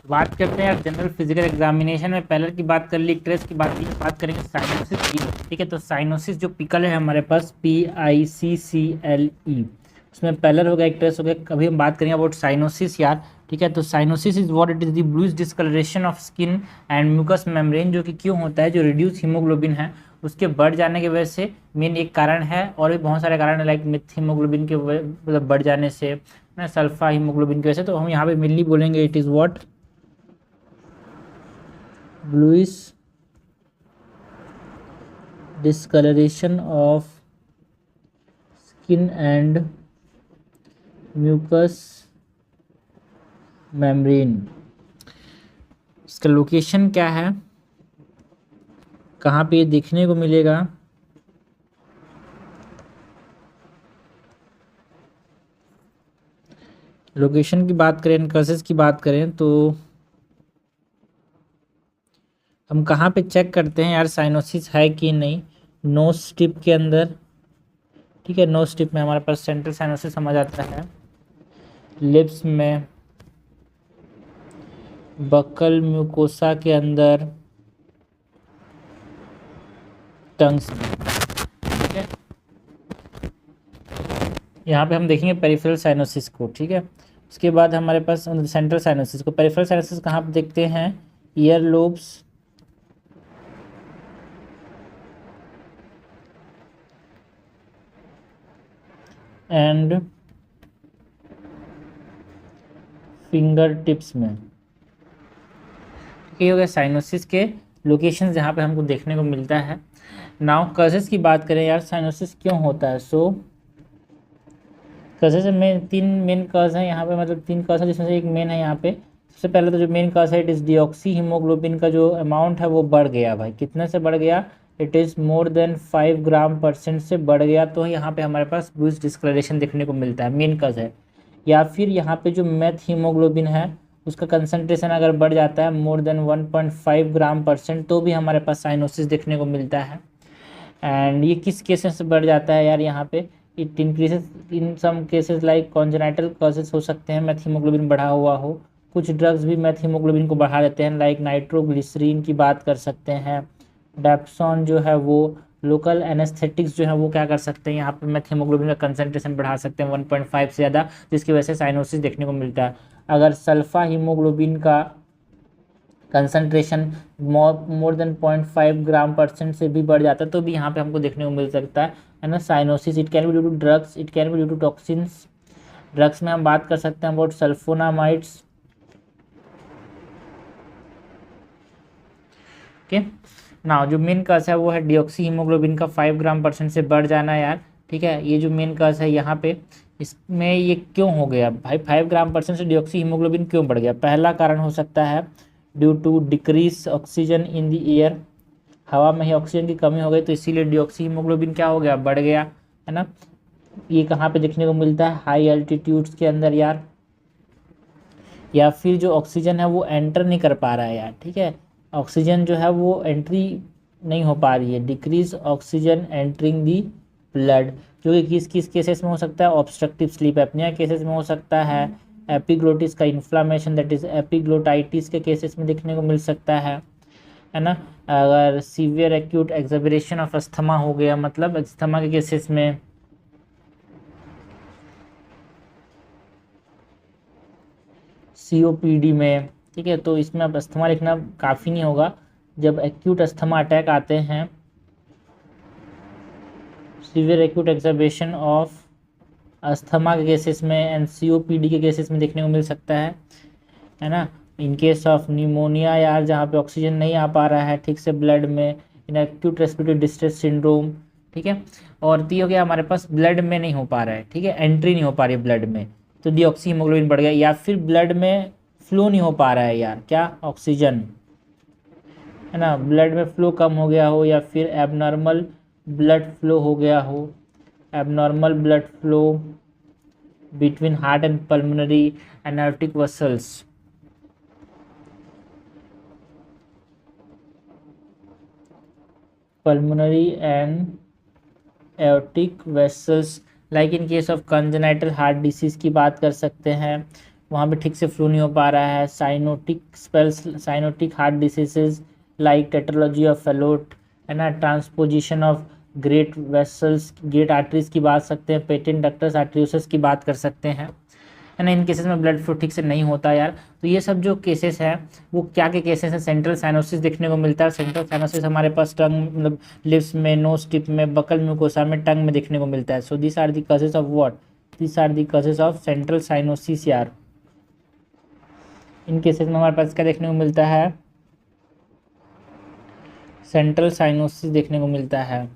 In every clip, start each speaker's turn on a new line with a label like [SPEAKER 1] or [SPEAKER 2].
[SPEAKER 1] बात करते हैं यार जनरल फिजिकल एग्जामिनेशन में। पैलर की बात कर ली, ट्रेस की बात करेंगे साइनोसिस की। ठीक है, तो साइनोसिस जो पिकल है हमारे पास PICCLE, उसमें पैलर हो गया, एक ट्रेस हो गया। अभी हम बात करेंगे अबाउट साइनोसिस यार। ठीक है, तो cyanosis is what it is the bluish discoloration of skin and mucous membrane, जो कि क्यों होता है, जो रिड्यूस हीमोग्लोबिन है उसके बढ़ जाने की वजह से मेन एक कारण है, और भी बहुत सारे कारण है लाइक मिथ हीमोग्लोबिन के मतलब बढ़ जाने से ना, सल्फा हीमोग्लोबिन की वजह से। तो हम यहाँ पे मेनली बोलेंगे it is what bluish discoloration of skin and mucous membrane। इसका लोकेशन क्या है, कहाँ पे ये देखने को मिलेगा? लोकेशन की बात करें, कॉजेज की बात करें तो हम कहाँ पे चेक करते हैं यार साइनोसिस है कि नहीं? नोज स्ट्रिप के अंदर। ठीक है, नोज स्ट्रिप में हमारे पास सेंट्रल साइनोसिस समझ आता है, लिप्स में, बकल म्यूकोसा के अंदर, टंग्स में। ठीक है, यहाँ पे हम देखेंगे पेरिफेरल साइनोसिस को। ठीक है, उसके बाद हमारे पास सेंट्रल साइनोसिस को। पेरिफेरल साइनोसिस कहाँ पे देखते हैं? Year lobes, and finger tips में। ठीक है, हो गया साइनोसिस के लोकेशन जहाँ पे हमको देखने को मिलता है। नाउ कॉजेस की बात करें यार, साइनोसिस क्यों होता है? सो कॉजेस में तीन मेन कॉज हैं यहाँ पे, मतलब तीन कॉज है जिसमें से एक मेन है यहाँ पे। सबसे पहले तो जो मेन कॉज है, इट इज़ डिऑक्सी हीमोग्लोबिन का जो अमाउंट है वो बढ़ गया भाई। कितने से बढ़ गया? इट इज़ मोर देन 5 ग्राम % से बढ़ गया, तो यहाँ पे हमारे पास ब्लूइश डिस्कलरेशन देखने को मिलता है, मेन कॉज है। या फिर यहाँ पे जो मेथ हीमोग्लोबिन है उसका कंसंट्रेशन अगर बढ़ जाता है मोर देन 1.5 ग्राम %, तो भी हमारे पास साइनोसिस देखने को मिलता है। एंड ये किस केसेस से बढ़ जाता है यार? यहाँ पे it increases in some cases like congenital causes हो सकते हैं, मेथ हीमोग्लोबिन बढ़ा हुआ हो। कुछ ड्रग्स भी मेथ हीमोग्लोबिन को बढ़ा देते हैं, लाइक नाइट्रोग्लिसरीन की बात कर सकते हैं। डेप्सॉन जो है वो, लोकल एनेस्थेटिक्स जो है वो क्या कर सकते हैं, यहाँ पे मेथ हीमोग्लोबिन का कंसंट्रेशन बढ़ा सकते हैं 1.5 से ज़्यादा, जिसकी वजह से साइनोसिस देखने को मिलता है। अगर सल्फा हीमोग्लोबिन का कंसंट्रेशन मोर देन 0.5 ग्राम % से भी बढ़ जाता है, तो भी यहाँ पे हमको देखने को मिल सकता है ना cyanosis. It can be due to drugs, it can be due to toxins. Drugs में हम बात कर सकते हैं अबाउट सल्फोनामाइड्स। ओके, ना जो मेन कॉज है वो है डिऑक्सी हीमोग्लोबिन का 5 ग्राम % से बढ़ जाना यार। ठीक है, ये जो मेन कॉज है यहाँ पे, इसमें ये क्यों हो गया भाई? 5 ग्राम % से डिऑक्सी हीमोग्लोबिन क्यों बढ़ गया? पहला कारण हो सकता है due to decrease oxygen in the air, हवा में ही ऑक्सीजन की कमी हो गई, तो इसीलिए डिऑक्सी हीमोग्लोबिन क्या हो गया? बढ़ गया, है ना। ये कहाँ पे देखने को मिलता है? हाई एल्टीट्यूड्स के अंदर यार। या फिर जो ऑक्सीजन है वो एंटर नहीं कर पा रहा है यार। ठीक है, ऑक्सीजन जो है वो एंट्री नहीं हो पा रही है, decrease oxygen entering the blood, जो कि किस किस केसेस में हो सकता है? ऑब्स्ट्रक्टिव स्लीप एपनिया केसेस में हो सकता है, एपिग्लोटिस का इन्फ्लामेशन दैट इज एपिग्लोटाइटिस के केसेस में देखने को मिल सकता है ना। अगर सीवियर एक्यूट एक्सैबरेशन ऑफ अस्थमा हो गया, मतलब अस्थमा के केसेस में, COPD में। ठीक है, तो इसमें अब अस्थमा लिखना काफ़ी नहीं होगा। जब एक्यूट अस्थमा अटैक आते हैं, सीवियर एक्यूट एक्सैबरेशन ऑफ अस्थमा के केसेस में एंड COPD के केसेस में देखने को मिल सकता है ना। इन केस ऑफ निमोनिया यार, जहाँ पे ऑक्सीजन नहीं आ पा रहा है ठीक से ब्लड में, in acute respiratory distress syndrome. ठीक है, और तो हो गया हमारे पास ब्लड में नहीं हो पा रहा है, ठीक है, एंट्री नहीं हो पा रही है ब्लड में, तो डीऑक्सी हीमोग्लोबिन बढ़ गया। या फिर ब्लड में फ्लो नहीं हो पा रहा है यार, क्या? ऑक्सीजन, है ना, ब्लड में फ्लो कम हो गया हो, या फिर एबनॉर्मल ब्लड फ्लो हो गया हो, abnormal blood flow between heart and pulmonary and aortic vessels। pulmonary and aortic vessels, like in case of congenital heart disease की बात कर सकते हैं, वहाँ पे ठीक से फ्लो नहीं हो पा रहा है। Cyanotic spells, cyanotic heart diseases like tetralogy of Fallot, है ना, transposition of great vessels, great arteries की बात सकते हैं, पेटेंट डक्टस आर्टरियोसिस की बात कर सकते हैं, है ना। इन केसेस में ब्लड फ्लो ठीक से नहीं होता यार। तो ये सब जो केसेस हैं वो क्या के केसेस हैं, सेंट्रल साइनोसिस देखने को मिलता है। सेंट्रल साइनोसिस हमारे पास टंग, मतलब लिप्स में, नोज टिप में, बकल म्यूकोसा में, टंग में देखने को मिलता है। So this are the causes of what, this are the causes of central cyanosis यार। इन केसेस में हमारे पास क्या देखने को मिलता है, सेंट्रल साइनोसिस देखने को मिलता है।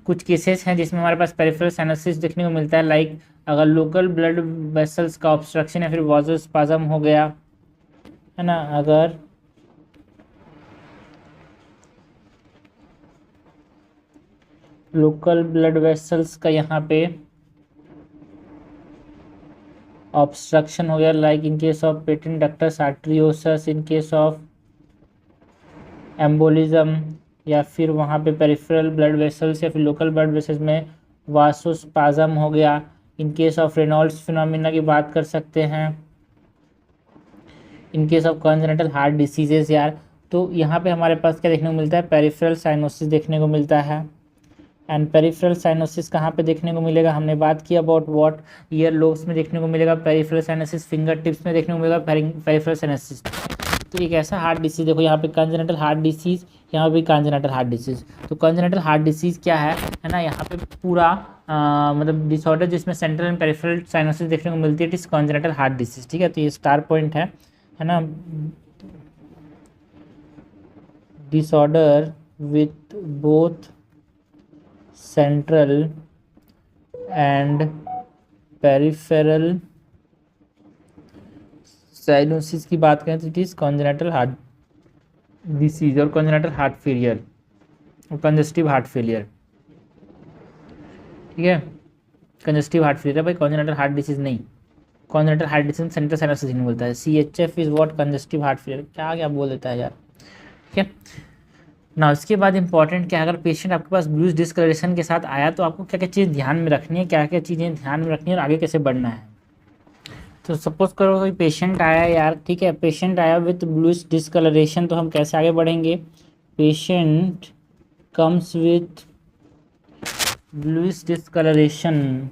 [SPEAKER 1] कुछ केसेस हैं जिसमें हमारे पास पेरिफेरल साइनोसिस देखने को मिलता है, लाइक अगर लोकल ब्लड वेसल्स का ऑब्स्ट्रक्शन या फिर वाजोस्पाज्म हो गया, है ना, अगर लोकल ब्लड वेसल्स का यहाँ पे ऑब्स्ट्रक्शन हो गया, like in case of patent ductus arteriosus, in case of embolism, या फिर वहाँ पे पेरिफेरल ब्लड वेसल्स या फिर लोकल ब्लड वेसल्स में वासोस्पाज्म हो गया। In case of Reynolds phenomena की बात कर सकते हैं। In case of congenital heart diseases यार, तो यहाँ पे हमारे पास क्या देखने को मिलता है, पेरिफेरल साइनोसिस देखने को मिलता है। एंड पेरिफेरल साइनोसिस कहाँ पे देखने को मिलेगा, हमने बात की अबाउट व्हाट, ईयर लोब्स में देखने को मिलेगा पेरिफेरल साइनोसिस, फिंगर टिप्स में देखने को मिलेगा पेरिफेरल साइनोसिस। तो एक ऐसा हार्ट डिसीज, देखो यहाँ पे कॉन्जेनिटल हार्ट डिसीज, यहाँ पे कॉन्जेनिटल हार्ट डिसीज। तो कॉन्जेनिटल हार्ट डिसीज क्या है ना, यहाँ पे पूरा मतलब डिसऑर्डर जिसमें सेंट्रल एंड पेरिफेरल साइनोसिस देखने को मिलती है, it is congenital heart disease, ठीक है। तो ये स्टार पॉइंट है ना, disorder with both central and peripheral cyanosis की बात करें तो it is congenital heart disease और कॉन्जेनिटल हार्ट फेलियर और कंजस्टिव हार्ट फेलियर, ठीक है। कंजस्टिव हार्ट फेलियर है भाई, कॉन्जेनिटल हार्ट डिसीज नहीं। Congenital heart disease central cyanosis नहीं बोलता है। CHF is what, congestive heart failure, क्या क्या बोल देता है यार, ठीक है ना। उसके बाद इंपॉर्टेंट क्या, अगर पेशेंट आपके पास ब्लूइश डिस्कलरेशन के साथ आया तो आपको क्या क्या चीज़ ध्यान में रखनी है, क्या क्या चीज़ें ध्यान में रखनी है और आगे कैसे बढ़ना है। तो सपोज करो कोई पेशेंट आया यार, ठीक है, पेशेंट आया विथ ब्लूइश डिस्कलरेशन, तो हम कैसे आगे बढ़ेंगे, patient comes with bluish discoloration,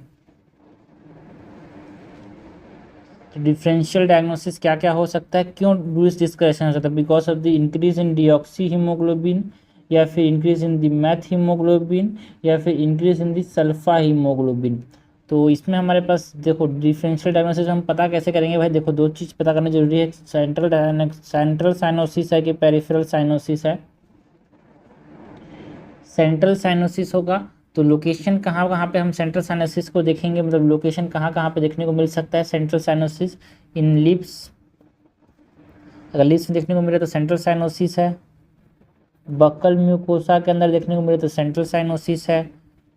[SPEAKER 1] तो डिफरेंशियल डायग्नोसिस क्या क्या हो सकता है, क्यों ब्लूइश डिस्कलरेशन हो सकता है, because of the increase in deoxy haemoglobin, या फिर increase in the methaemoglobin, या फिर increase in the sulphaemoglobin. तो इसमें हमारे पास देखो डिफरेंशियल डायग्नोसिस हम पता कैसे करेंगे भाई, देखो दो चीज़ पता करना जरूरी है, सेंट्रल साइनोसिस है कि पेरिफेरल साइनोसिस है। सेंट्रल साइनोसिस होगा तो लोकेशन कहाँ कहाँ पे हम सेंट्रल साइनोसिस को देखेंगे, मतलब लोकेशन कहाँ कहाँ पे देखने को मिल सकता है सेंट्रल साइनोसिस, इन लिप्स, अगर लिप्स में देखने को मिले तो सेंट्रल साइनोसिस है। बक्कल म्यूकोसा के अंदर देखने को मिले तो सेंट्रल साइनोसिस है।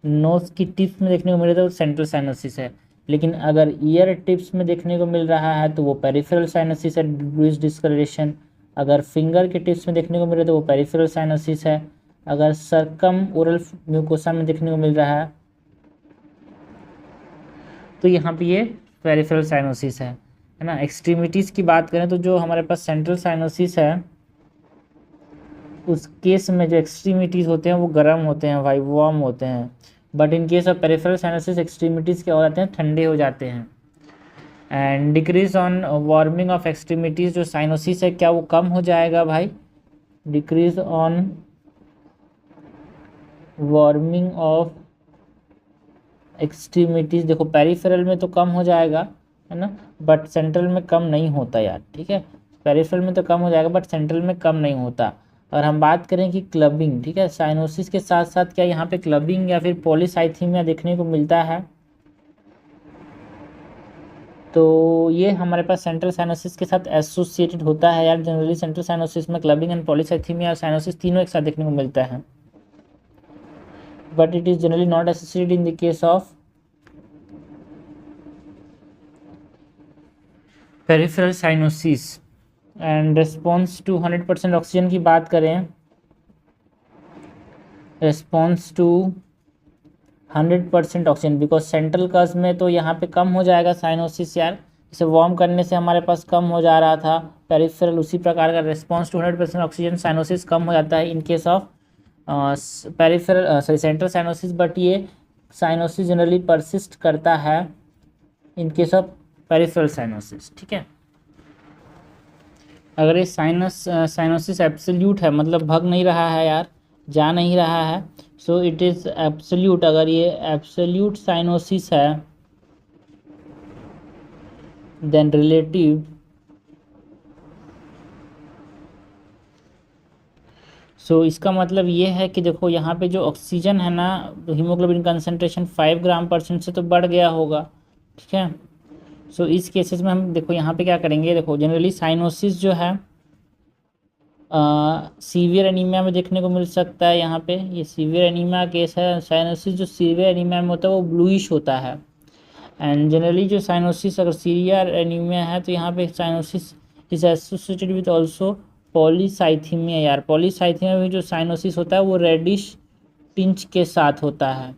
[SPEAKER 1] नोज की टिप्स में देखने को मिले तो सेंट्रल साइनोसिस है। लेकिन अगर ईयर टिप्स में देखने को मिल रहा है तो वो पेरिफेरल साइनोसिस है, ब्लूइश डिस्कलरेशन। अगर फिंगर के टिप्स में देखने को मिले तो वो पेरिफेरल साइनोसिस है। अगर सर्कम ओरल म्यूकोसा में देखने को मिल रहा है तो यहाँ पे ये पेरिफेरल साइनोसिस है ना। एक्सट्रीमिटीज़ की बात करें तो जो हमारे पास सेंट्रल साइनोसिस है उस केस में जो एक्सट्रीमिटीज़ होते हैं वो गर्म होते हैं भाई, वार्म होते हैं। But in case of peripheral cyanosis extremities क्या हो जाते हैं, ठंडे हो जाते हैं। And decrease on warming of extremities, जो साइनोसिस है क्या वो कम हो जाएगा भाई, decrease on warming of extremities. देखो पेरिफेरल में तो कम हो जाएगा, है ना, बट सेंट्रल में कम नहीं होता यार, ठीक है। पेरिफेरल में तो कम हो जाएगा बट सेंट्रल में कम नहीं होता। और हम बात करें कि क्लबिंग, ठीक है, साइनोसिस के साथ साथ क्या यहाँ पे क्लबिंग या फिर पॉलीसाइथीमिया देखने को मिलता है, तो ये हमारे पास सेंट्रल साइनोसिस के साथ एसोसिएटेड होता है यार। जनरली सेंट्रल साइनोसिस में क्लबिंग एंड पॉलीसाइथीमिया और साइनोसिस तीनों एक साथ देखने को मिलता है, but it is generally not associated in the case of peripheral cyanosis, and response to 100% oxygen की बात करें, response to 100% oxygen, because central curve में तो यहाँ पे कम हो जाएगा साइनोसिस यार, इसे वार्म करने से हमारे पास कम हो जा रहा था। पेरिफेरल उसी प्रकार का रिस्पॉन्स टू 100% ऑक्सीजन साइनोसिस कम हो जाता है in case of peripheral sorry central cyanosis, but ये साइनोसिस जनरली परसिस्ट करता है in case of peripheral cyanosis. ठीक है, अगर ये साइनोसिस एब्सोल्यूट है, मतलब भग नहीं रहा है यार, जा नहीं रहा है, सो इट इज़ एब्सोल्यूट। अगर ये एब्सोल्यूट साइनोसिस है देन रिलेटिव इसका मतलब ये है कि देखो यहाँ पे जो ऑक्सीजन है ना, हीमोग्लोबिन कंसंट्रेशन 5 ग्राम% से तो बढ़ गया होगा। ठीक है, इस केसेस में हम देखो यहाँ पे क्या करेंगे, देखो जनरली साइनोसिस जो है सीवियर एनीमिया में देखने को मिल सकता है। यहाँ पे ये सीवियर एनीमिया केस है। साइनोसिस जो सीवियर एनीमिया में होता है वो ब्लूइश होता है, एंड जनरली जो साइनोसिस अगर सीवियर एनीमिया है तो यहाँ पे cyanosis is associated with also polycythaemia यार। पॉलीसाइथीमिया में जो साइनोसिस होता है वो रेडिश टिंच के साथ होता है,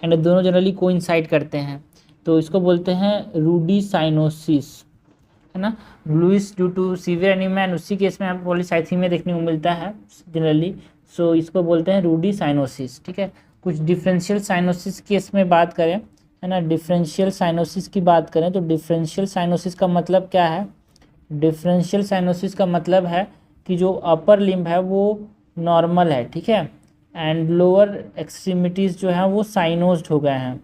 [SPEAKER 1] एंड दोनों जनरली कोइंसाइड करते हैं, तो इसको बोलते हैं रूडी साइनोसिस, है ना, bluish due to severe anaemia, and उसी केस में आपको पॉलीसाइथीमिया देखने को मिलता है जनरली, इसको बोलते हैं रूडी साइनोसिस। ठीक है, कुछ डिफरेंशियल साइनोसिस केस में बात करें, है ना, डिफरेंशियल साइनोसिस की बात करें तो डिफरेंशियल साइनोसिस का मतलब क्या है, डिफरेंशियल साइनोसिस का मतलब है कि जो अपर लिम्ब है वो नॉर्मल है, ठीक है, एंड लोअर एक्सट्रीमिटीज़ जो हैं वो साइनोज्ड हो गए हैं।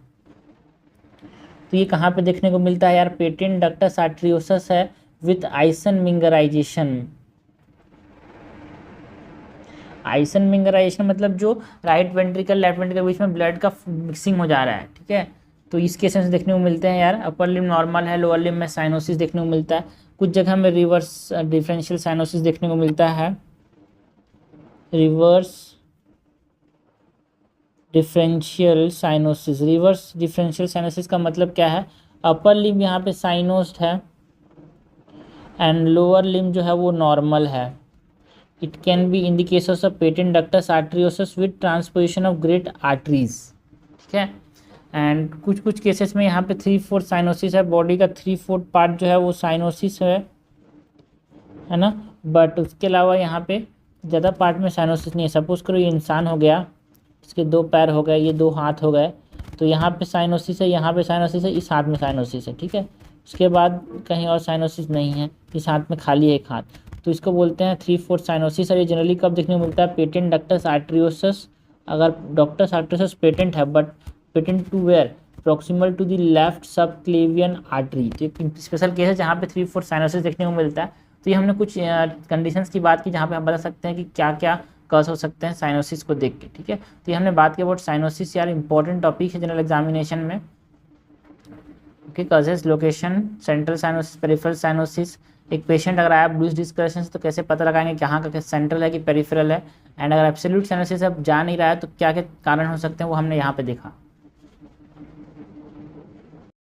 [SPEAKER 1] तो ये कहाँ पे देखने को मिलता है यार, पेटेंट डक्टस आर्टरियोसस है विथ आइसन मिंगराइजेशन मतलब जो राइट वेंट्रिकल लेफ्ट वेंट्रिकल के बीच में ब्लड का मिक्सिंग हो जा रहा है। ठीक है, तो इस केस में देखने को मिलते हैं यार, अपर लिम्ब नॉर्मल है, लोअर लिम्ब में साइनोसिस देखने को मिलता है। कुछ जगह में रिवर्स डिफरेंशियल साइनोसिस देखने को मिलता है। रिवर्स डिफरेंशियल साइनोसिस का मतलब क्या है, अपर लिम्ब यहाँ पे साइनोस्ड है एंड लोअर लिम्ब जो है वो नॉर्मल है। It can be in the cases of patent ductus arteriosus with transposition of great arteries. ठीक है, एंड कुछ केसेस में यहाँ पे 3/4 साइनोसिस है, बॉडी का 3/4 पार्ट जो है वो साइनोसिस है ना, बट उसके अलावा यहाँ पे ज़्यादा पार्ट में साइनोसिस नहीं है। सपोज करो ये इंसान हो गया, इसके 2 पैर हो गए, ये 2 हाथ हो गए, तो यहाँ पे साइनोसिस है, यहाँ पे साइनोसिस है, इस हाथ में साइनोसिस है। ठीक है, उसके बाद कहीं और साइनोसिस नहीं है, इस हाथ में खाली है एक हाथ, तो इसको बोलते हैं 3/4 साइनोसिस। और ये जनरली कब देखने को मिलता है, पेटेंट डक्टस आर्टरियोसस, अगर डक्टस आर्टरियोसस पेटेंट है, but patent to where proximal to the left subclavian artery, तो एक स्पेशल केस है जहाँ पे 3/4 साइनोसिस देखने को मिलता है। तो ये हमने कुछ कंडीशंस की बात की जहाँ पे हम बता सकते हैं कि क्या क्या कॉज हो सकते हैं साइनोसिस को देख के। ठीक है, तो ये हमने बात की अबाउट साइनोसिस यार, इंपॉर्टेंट टॉपिक है जनरल एग्जामिनेशन में। Okay, causes, location, central cyanosis, peripheral cyanosis. एक पेशेंट अगर आया ब्लूइश डिस्कशन तो कैसे पता लगाएंगे कहाँ का सेंट्रल है कि पेरिफेरल है, एंड अगर एब्सोल्यूट साइनोसिस अब जा नहीं रहा है तो क्या क्या कारण हो सकते हैं वो हमने यहाँ पे देखा।